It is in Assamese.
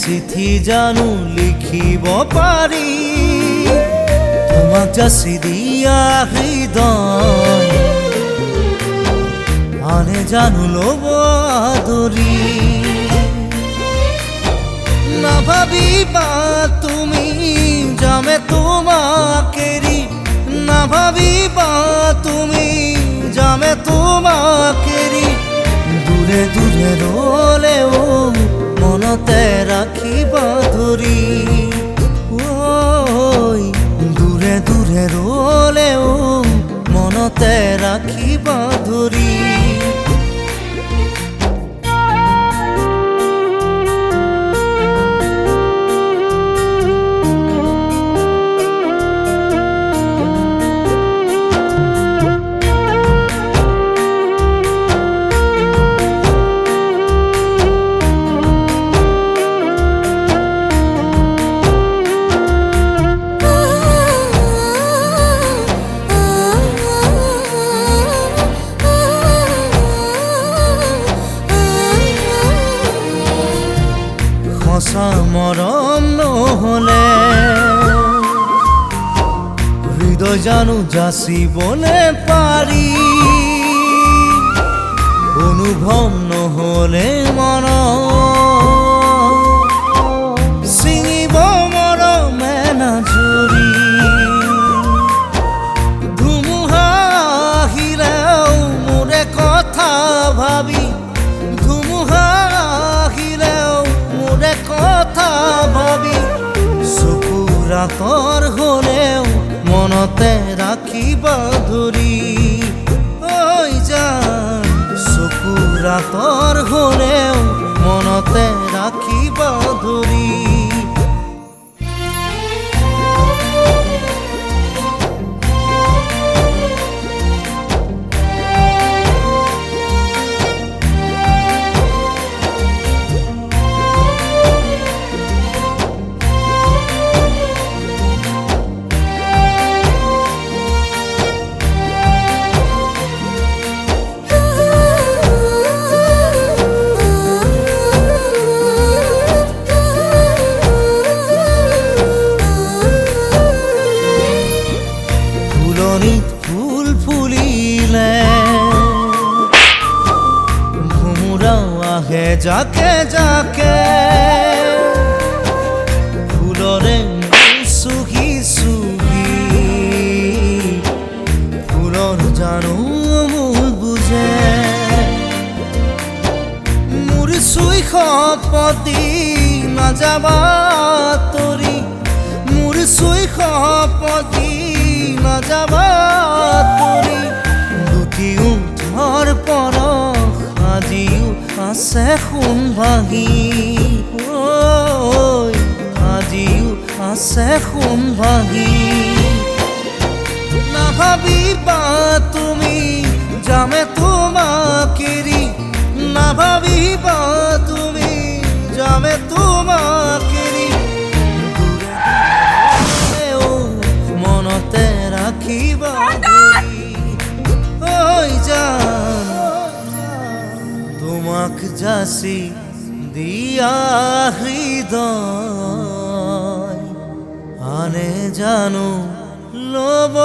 চিঠি জানো লিখিব পাৰি তোমাক যাচি দিয়া হৃদয় আনে জানো ল'ব আদৰি নাভাবিবা তুমি যামে তোমাক এৰি নাভাবিবা তুমি যামে তোমাক এৰি দূৰে দূৰে ৰ'লেও মনতে ৰাখিবা ধৰি দূৰে দূৰে ৰ'লেও মনতে ৰাখিবা ধৰি সঁচা মৰম নহ'লে হৃদয় জানো যাচিবলে পাৰি অনুভৱ নহ'লে মন ছিঙিব মৰমে নাজৰি ধুমুহা আহিলেও মোৰে কথা ভাবি ধুমুহা কথা ভাবি চকুৰ আঁতৰ হ'লেও মনতে ৰাখিবা ধৰি যান চকুৰ আঁতৰ হ'লেও মনতে ৰাখিবা ধৰি ফুল ফুলিলে ভোমোৰাও আহে জাকে জাকে ফুলৰে চুহি চুহি ফুলৰ জানো মূল বুজে মোৰ চুই শপতি নাযাবা তৰি মোৰ চুই শপতি নাযাবা তৰি দুটি উঠৰ পৰশ আজিও আছে সোণ ভাঙি আজিও আছে সোণ ভাঙি নাভাবিবা তুমি যামে তোমাক এৰি নাভাবিবা তুমি যামে তোমাক এৰি মনতে ৰাখিবা যান তোমাক যাচি দিয়া হৃদয় আনে জানো ল'ব